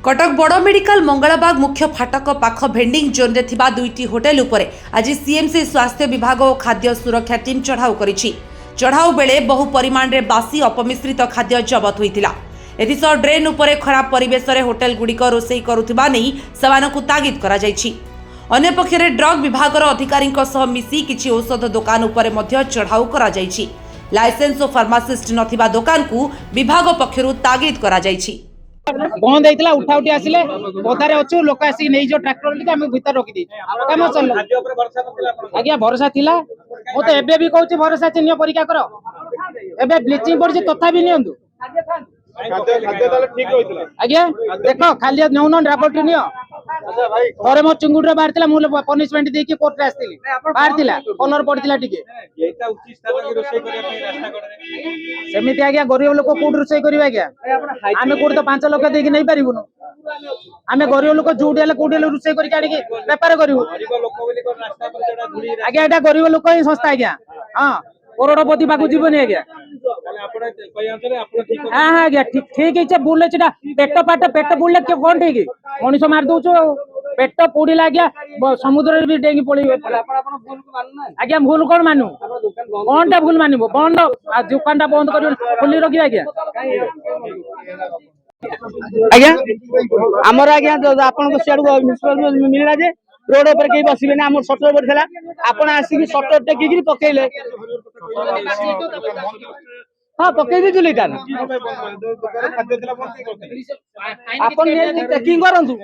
कटक बड़ मेडिकल मंगलबाग मुख्य फाटक पाख भेंडिंग जोन रे थिबा दुईटी होटेल उपरे आज सीएमसी स्वास्थ्य विभाग और खाद्य सुरक्षा टीम चढ़ाऊ करिछि। चढ़ाऊ बेले बहु परिमाण रे बासी अपमिश्रित खाद्य जबत होइतिला। एथिसह ड्रेन उपरे खराब परिवेश रे होटेल गुड़िक रोषेई करुथिबा नै सेमानकु तागिद करा जायछि। अन्य पक्षरे ड्रग विभाग अधिकारीक सह मिसी किछि औषध दुकान उपरे मध्य चढ़ाऊ करा जायछि। लाइसेंस और फार्मासिस्ट नथिबा दुकान को विभाग पक्षरु तागिद करा जायछि। बंद होता उठा उठी आसिले पदारे अच्छु लोक आसिक नहीं जो ट्रैक्टर आम भर रखी कम चल आज्ञा भरोसा थिला मु तो एबे भी कहूँ भरोसा चिन्ह परीक्षा कर एबे ब्लीचिंग पड़ी तथापि नियंतु आज्ञा देख खाली नौन ड्राफ्ट नि थोड़े मो चिंगुड़ी बाहर मुझे पनिशमेंट देकी कोर्ट आसती बाहर कलर पड़ता सेमती आज्ञा गरीब लोक कौट रोषे कर आज्ञा आम कौट तो 5 लाख देकी नहीं पारूनु आम गरीब लोक जोटी कौटी रोषे करके बेपार करूँ आज्ञा यहाँ गरीब लोक ही संस्था आज्ञा हाँ करोड़पति पाक जीवन आज्ञा हाँ हाँ आज्ञा ठीक है बुले पेट पाट पेट बुले कौन ठीक मनीष मार दौ पेट पोड़ा आज्ञा समुद्र भी डेंगी पड़े आज्ञा भूल कौन मानु कौन टा भूल मानव बंद दुकान टा बंद कर खोली रखी आज्ञा आज्ञा आमर आज्ञा आपन सियाड़ मिलला जे रोड पर कहीं बसबे ना सटर पड़ा आपड़ आसिक सटर टेकिक पकईले हाँ पकई दे चेकिंग करूँ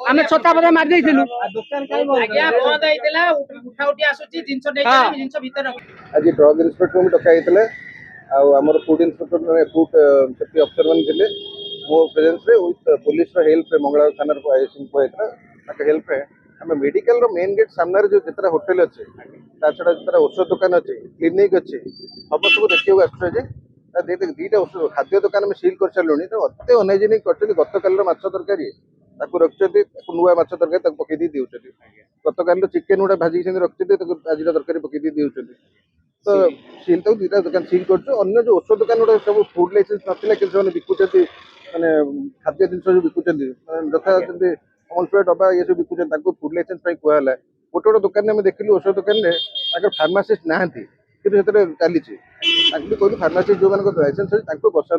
आम छता पता मारी आज ड्रग इन्स्पेक्टर में डका आमर फूड इन्स्पेक्टर फूड सेफ्टी अफसर मैंने मो प्रेजेंस रे विथ पुलिस हेल्प रे मंगला थाना को आईएसएम को हेल्प रे आम मेडिकल रो मेन गेट सामने जो जितना होटेल अच्छे छड़ा जितना औषध दुकान अच्छे क्लिनिक अच्छे सब सब देखा आसुचे दीटा औषध खाद्य दुकान में सिल कर सारे तो अत अनहाइजेनिक कर गत काल माछ तरकारी रखिंट नुआ माछ तरकारी पकई दे गत काल चिकेन गुड़ा भाजी रखिंट आज तरकारी पकई दे तो सील तो दीटा दुकान सील कर जो औषध दुकान गुड़ा सब फूड लाइसेंस नाला कि बिकुच्च माने खाद्य जिन जो बिकुच्च जथा अमूल डबा ये सब बिकुच्च फूड लाइसेंस कहला गोटे गोटे दुकान में देखिलु औषध दुकान में फार्मासीस्ट ना कि चली कहलु फार्मासीस्ट जो लाइसेंस अच्छी बसा